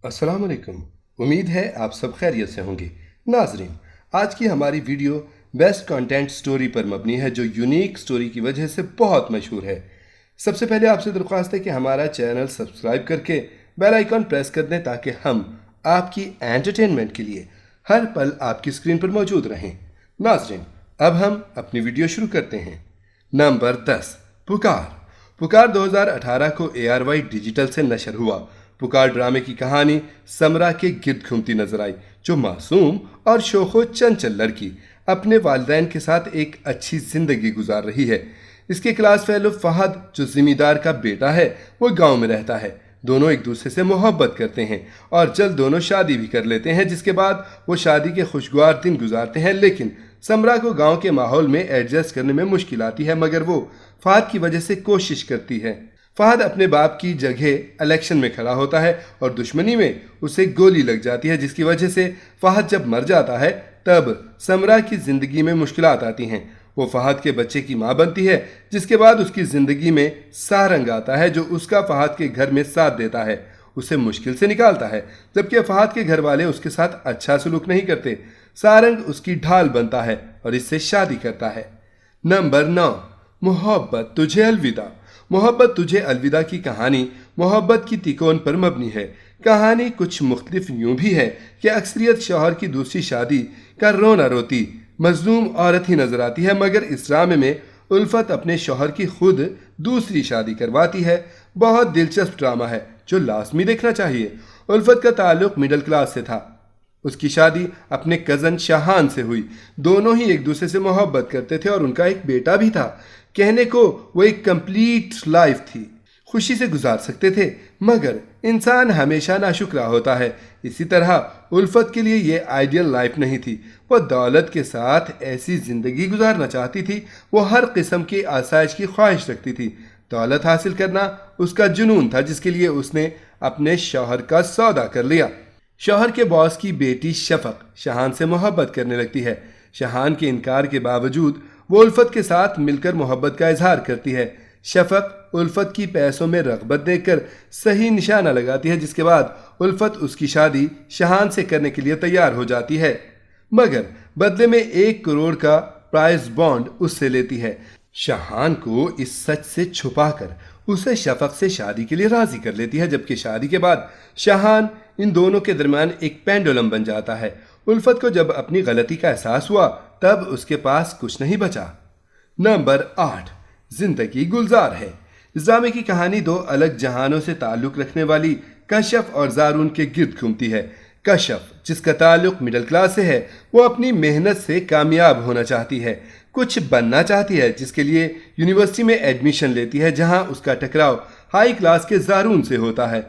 अस्सलाम वालेकुम। उम्मीद है आप सब खैरियत से होंगे। नाजरीन, आज की हमारी वीडियो बेस्ट कंटेंट स्टोरी पर मबनी है जो यूनिक स्टोरी की वजह से बहुत मशहूर है। सबसे पहले आपसे दरख्वास्त है कि हमारा चैनल सब्सक्राइब करके बेल आइकॉन प्रेस कर दें ताकि हम आपकी एंटरटेनमेंट के लिए हर पल आपकी स्क्रीन पर मौजूद रहें। नाजरीन, अब हम अपनी वीडियो शुरू करते हैं। नंबर 10, पुकार। पुकार 2018 को ARY डिजिटल से नशर हुआ। पुकार ड्रामे की कहानी समरा के गिर्द घूमती नजर आई, जो मासूम और शोखो चंचल लड़की अपने वालिदैन के साथ एक अच्छी जिंदगी गुजार रही है। इसके क्लास फेलो फहद, जो जिम्मेदार का बेटा है, वो गांव में रहता है। दोनों एक दूसरे से मोहब्बत करते हैं और जल्द दोनों शादी भी कर लेते हैं, जिसके बाद वो शादी के खुशगवार दिन गुजारते हैं। लेकिन समरा को गांव के माहौल में एडजस्ट करने में मुश्किल आती है, मगर वो फहद की वजह से कोशिश करती है। फहद अपने बाप की जगह इलेक्शन में खड़ा होता है और दुश्मनी में उसे गोली लग जाती है, जिसकी वजह से फहद जब मर जाता है तब समरा की ज़िंदगी में मुश्किलात आती हैं। वो फहद के बच्चे की माँ बनती है, जिसके बाद उसकी ज़िंदगी में सारंग आता है, जो उसका फहद के घर में साथ देता है, उसे मुश्किल से निकालता है। जबकि फहद के घर वाले उसके साथ अच्छा सलूक नहीं करते। सारंग उसकी ढाल बनता है और इससे शादी करता है। नंबर 9, मोहब्बत तुझे अलविदा। मोहब्बत तुझे अलविदा की कहानी मोहब्बत की तिकोन पर मबनी है। कहानी कुछ मुख्तलिफ यूं भी है कि अक्सरियत शौहर की दूसरी शादी का रोना रोती मजलूम औरत ही नजर आती है, मगर इस ड्रामे में उल्फत अपने शौहर की खुद दूसरी शादी करवाती है। बहुत दिलचस्प ड्रामा है जो लाजमी देखना चाहिए। उल्फत का ताल्लुक मिडिल क्लास से था। उसकी शादी अपने कज़न शाहान से हुई। दोनों ही एक दूसरे से मोहब्बत करते थे और उनका एक बेटा भी था। कहने को वो एक कंप्लीट लाइफ थी, खुशी से गुजार सकते थे, मगर इंसान हमेशा नाशुक्रा होता है। इसी तरह उल्फत के लिए ये आइडियल लाइफ नहीं थी। वो दौलत के साथ ऐसी ज़िंदगी गुजारना चाहती थी। वो हर किस्म की आसाइश की ख्वाहिश रखती थी। दौलत हासिल करना उसका जुनून था, जिसके लिए उसने अपने शौहर का सौदा कर लिया। शौहर के बॉस की बेटी शफक शाहान से मोहब्बत करने लगती है। शाहान के इनकार के बावजूद वो उल्फत के साथ मिलकर मोहब्बत का इजहार करती है। शफक उल्फत की पैसों में रग़बत देखकर सही निशाना लगाती है, जिसके बाद उल्फत उसकी शादी शाहान से करने के लिए तैयार हो जाती है, मगर बदले में 1 करोड़ का प्राइस बॉन्ड उससे लेती है। शाहान को इस सच से छुपाकर उसे शफक से शादी के लिए राजी कर लेती है, जबकि शादी के बाद शाहान इन दोनों के दरमियान एक पेंडुलम बन जाता है। उल्फत को जब अपनी गलती का एहसास हुआ तब उसके पास कुछ नहीं बचा। नंबर 8, जिंदगी गुलजार है। इस ड्रामे की कहानी 2 अलग जहानों से ताल्लुक रखने वाली कश्यप और जारून के गिर्द घूमती है। कश्यप, जिसका ताल्लुक मिडिल क्लास से है, वो अपनी मेहनत से कामयाब होना चाहती है, कुछ बनना चाहती है, जिसके लिए यूनिवर्सिटी में एडमिशन लेती है, जहां उसका टकराव हाई क्लास के जारून से होता है।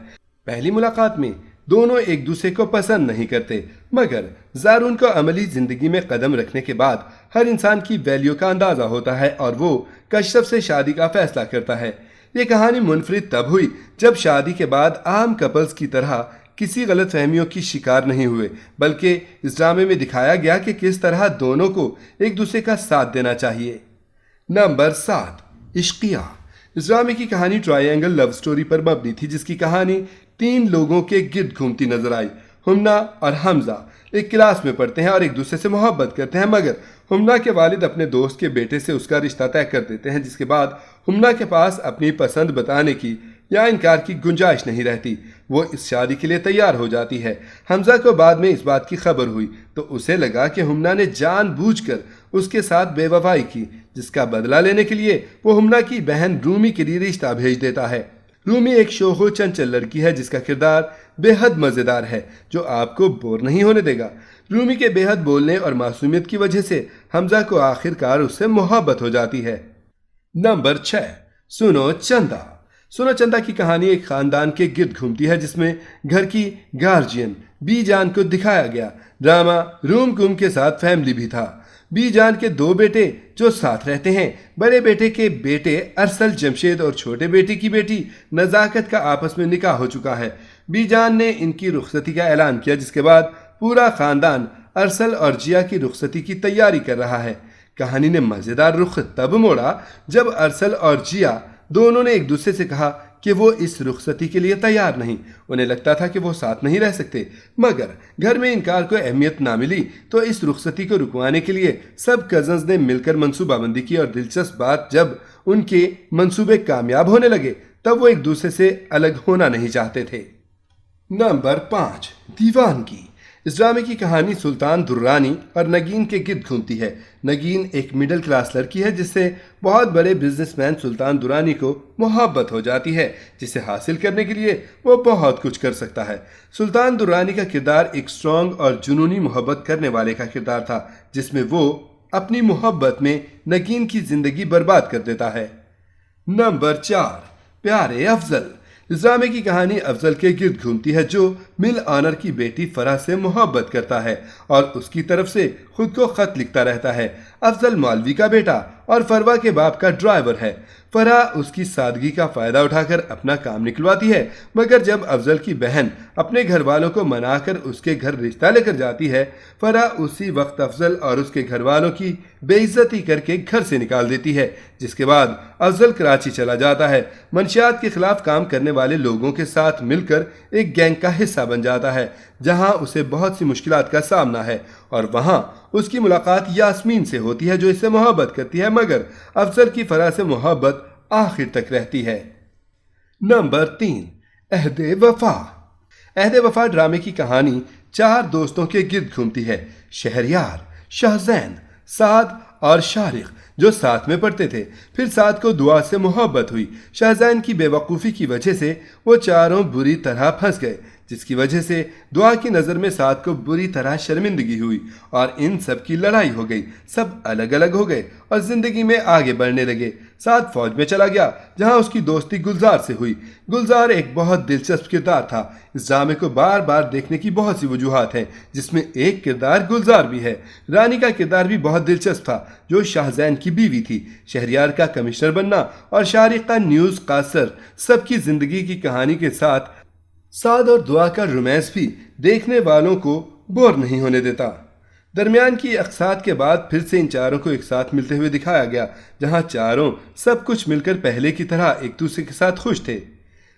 पहली मुलाकात में दोनों एक दूसरे को पसंद नहीं करते, मगर जारून को अमली ज़िंदगी में कदम रखने के बाद हर इंसान की वैल्यू का अंदाज़ा होता है और वो कश्यप से शादी का फैसला करता है। ये कहानी मुनफरिद तब हुई जब शादी के बाद आम कपल्स की तरह किसी गलत फहमियों की शिकार नहीं हुए, बल्कि इस ड्रामे में दिखाया गया कि किस तरह दोनों को एक दूसरे का साथ देना चाहिए। नंबर 7, इश्किया। इस ड्रामे की कहानी ट्रायंगल लव स्टोरी पर मबनी थी, जिसकी कहानी 3 लोगों के गिर्द घूमती नजर आई। हुम्ना और हमजा एक क्लास में पढ़ते हैं और एक दूसरे से मोहब्बत करते हैं, मगर हुम्ना के वालिद अपने दोस्त के बेटे से उसका रिश्ता तय कर देते हैं, जिसके बाद हुम्ना के पास अपनी पसंद बताने की या इनकार की गुंजाइश नहीं रहती। वो इस शादी के लिए तैयार हो जाती है। हमजा को बाद में इस बात की खबर हुई तो उसे लगा कि हुम्ना ने जानबूझकर उसके साथ बेवफाई की, जिसका बदला लेने के लिए वो हुम्ना की बहन रूमी के लिए रिश्ता भेज देता है। रूमी एक शोखो चंचल लड़की है जिसका किरदार बेहद मज़ेदार है, जो आपको बोर नहीं होने देगा। रूमी के बेहद बोलने और मासूमियत की वजह से हमजा को आखिरकार उससे मोहब्बत हो जाती है। नंबर 6, सुनो चंदा। सुनो चंदा की कहानी एक खानदान के गिर्द घूमती है, जिसमें घर की गार्जियन बी जान को दिखाया गया। ड्रामा रूम कुम के साथ फैमिली भी था। बी जान के 2 बेटे जो साथ रहते हैं। बड़े बेटे के बेटे अरसल जमशेद और छोटे बेटे की बेटी नज़ाकत का आपस में निकाह हो चुका है। बी जान ने इनकी रुखसती का ऐलान किया, जिसके बाद पूरा खानदान अरसल और जिया की रुखसती की तैयारी कर रहा है। कहानी ने मज़ेदार रुख तब मोड़ा जब अरसल और जिया दोनों ने एक दूसरे से कहा کہ وہ اس رخصتی کے لیے تیار نہیں۔ انہیں لگتا تھا کہ وہ ساتھ نہیں رہ سکتے، مگر گھر میں انکار کو اہمیت نہ ملی تو اس رخصتی کو رکوانے کے لیے سب کزنز نے مل کر منصوبہ بندی کی، اور دلچسپ بات، جب ان کے منصوبے کامیاب ہونے لگے تب وہ ایک دوسرے سے الگ ہونا نہیں چاہتے تھے۔ نمبر 5، دیوانگی۔ اس ڈرامے کی کہانی سلطان درانی اور نگین کے گرد گھومتی ہے۔ نگین ایک مڈل کلاس لڑکی ہے جس سے بہت بڑے بزنس مین سلطان درانی کو محبت ہو جاتی ہے، جسے حاصل کرنے کے لیے وہ بہت کچھ کر سکتا ہے۔ سلطان درانی کا کردار ایک اسٹرانگ اور جنونی محبت کرنے والے کا کردار تھا، جس میں وہ اپنی محبت میں نگین کی زندگی برباد کر دیتا ہے۔ نمبر 4، پیارے افضل۔ اس ڈرامے کی کہانی افضل کے گرد گھومتی ہے، جو مل آنر کی بیٹی فرح سے محبت کرتا ہے اور اس کی طرف سے خود کو خط لکھتا رہتا ہے۔ افضل مولوی کا بیٹا اور فروا کے باپ کا ڈرائیور ہے۔ فرح اس کی سادگی کا فائدہ اٹھا کر اپنا کام نکلواتی ہے، مگر جب افضل کی بہن اپنے گھر والوں کو منا کر اس کے گھر رشتہ لے کر جاتی ہے، فرح اسی وقت افضل اور اس کے گھر والوں کی بے عزتی کر کے گھر سے نکال دیتی ہے، جس کے بعد افضل کراچی چلا جاتا ہے، منشیات کے خلاف کام کرنے والے لوگوں کے ساتھ مل کر ایک گینگ کا حصہ بن جاتا ہے، جہاں اسے بہت سی مشکلات کا سامنا ہے، اور وہاں اس کی ملاقات یاسمین سے ہوتی ہے جو اس سے محبت کرتی ہے، مگر افضل کی فرح سے محبت آخر تک رہتی ہے۔ نمبر 3، عہد وفا۔ عہد وفا ڈرامے کی کہانی 4 دوستوں کے گرد گھومتی ہے، شہریار، شاہزین، سعد اور شارق، جو ساتھ میں پڑھتے تھے۔ پھر سعد کو دعا سے محبت ہوئی۔ شاہزین کی بے وقوفی کی وجہ سے وہ چاروں بری طرح پھنس گئے، جس کی وجہ سے دعا کی نظر میں سعد کو بری طرح شرمندگی ہوئی اور ان سب کی لڑائی ہو گئی۔ سب الگ الگ ہو گئے اور زندگی میں آگے بڑھنے لگے۔ سعد فوج میں چلا گیا، جہاں اس کی دوستی گلزار سے ہوئی۔ گلزار ایک بہت دلچسپ کردار تھا۔ اس ڈرامے کو بار بار دیکھنے کی بہت سی وجوہات ہیں، جس میں ایک کردار گلزار بھی ہے۔ رانی کا کردار بھی بہت دلچسپ تھا، جو شاہزین کی بیوی تھی۔ شہریار کا کمشنر بننا اور شارق کا نیوز قاصر سب کی زندگی کی کہانی کے ساتھ سعد اور دعا کا رومانس بھی دیکھنے والوں کو بور نہیں ہونے دیتا۔ درمیان کی اقساط کے بعد پھر سے ان چاروں کو ایک ساتھ ملتے ہوئے دکھایا گیا، جہاں چاروں سب کچھ مل کر پہلے کی طرح ایک دوسرے کے ساتھ خوش تھے۔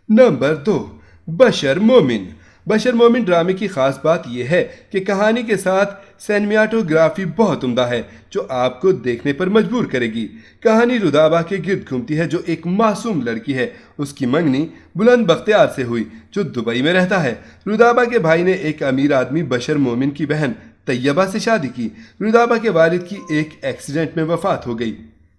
نمبر 2، بشر مومن۔ بشر مومن ڈرامے کی خاص بات یہ ہے کہ کہانی کے ساتھ سینمیاٹوگرافی بہت عمدہ ہے، جو آپ کو دیکھنے پر مجبور کرے گی۔ کہانی رودابہ کے گرد گھومتی ہے، جو ایک معصوم لڑکی ہے۔ اس کی منگنی بلند بختیار سے ہوئی، جو دبئی میں رہتا ہے۔ رودابہ کے بھائی نے ایک امیر آدمی بشر مومن کی بہن طیبہ سے شادی کی۔ رودابہ کے والد کی ایک ایکسیڈنٹ میں وفات ہو گئی،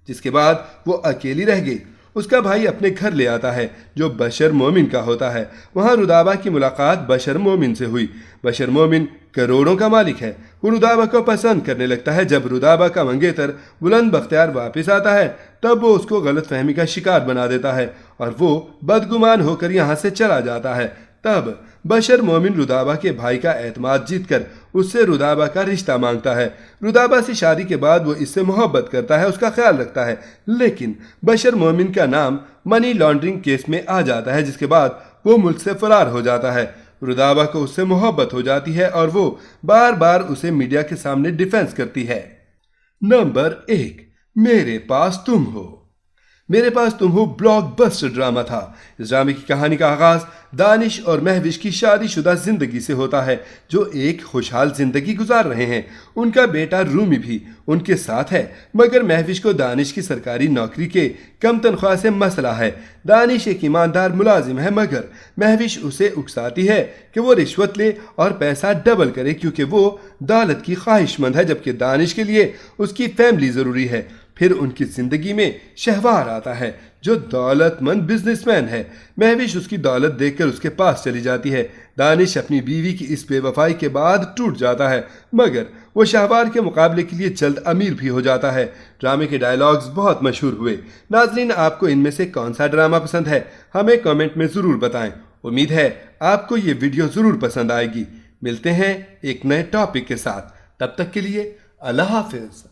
جس کے بعد وہ اکیلی رہ گئی۔ اس کا بھائی اپنے گھر لے آتا ہے، جو بشر مومن کا ہوتا ہے۔ وہاں رودابہ کی ملاقات بشر مومن سے ہوئی۔ بشر مومن کروڑوں کا مالک ہے۔ وہ رودابہ کو پسند کرنے لگتا ہے۔ جب رودابہ کا منگیتر بلند بختیار واپس آتا ہے، تب وہ اس کو غلط فہمی کا شکار بنا دیتا ہے اور وہ بدگمان ہو کر یہاں سے چلا جاتا ہے۔ تب بشر مومن رودابہ کے بھائی کا اعتماد جیت کر اس سے رودابہ کا رشتہ مانگتا ہے۔ رودابہ سے شادی کے بعد وہ اس سے محبت کرتا ہے، اس کا خیال رکھتا ہے، لیکن بشر مومن کا نام منی لانڈرنگ کیس میں آ جاتا ہے، جس کے بعد وہ ملک سے فرار ہو جاتا ہے۔ رودابہ کو اس سے محبت ہو جاتی ہے اور وہ بار بار اسے میڈیا کے سامنے ڈیفینس کرتی ہے۔ نمبر 1، میرے پاس تم ہو۔ میرے پاس تم ہو بلاک بسٹر ڈرامہ تھا۔ اس ڈرامے کی کہانی کا آغاز دانش اور مہوش کی شادی شدہ زندگی سے ہوتا ہے، جو ایک خوشحال زندگی گزار رہے ہیں۔ ان کا بیٹا رومی بھی ان کے ساتھ ہے، مگر مہوش کو دانش کی سرکاری نوکری کے کم تنخواہ سے مسئلہ ہے۔ دانش ایک ایماندار ملازم ہے، مگر مہوش اسے اکساتی ہے کہ وہ رشوت لے اور پیسہ ڈبل کرے، کیونکہ وہ دولت کی خواہش مند ہے، جبکہ دانش کے لیے اس کی فیملی ضروری ہے۔ پھر ان کی زندگی میں شہوار آتا ہے، جو دولت مند بزنس مین ہے۔ مہوش اس کی دولت دیکھ کر اس کے پاس چلی جاتی ہے۔ دانش اپنی بیوی کی اس بے وفائی کے بعد ٹوٹ جاتا ہے، مگر وہ شہوار کے مقابلے کے لیے جلد امیر بھی ہو جاتا ہے۔ ڈرامے کے ڈائیلاگز بہت مشہور ہوئے۔ ناظرین، آپ کو ان میں سے کون سا ڈرامہ پسند ہے؟ ہمیں کامنٹ میں ضرور بتائیں۔ امید ہے آپ کو یہ ویڈیو ضرور پسند آئے گی۔ ملتے ہیں ایک نئے ٹاپک کے ساتھ، تب تک کے لیے اللہ حافظ۔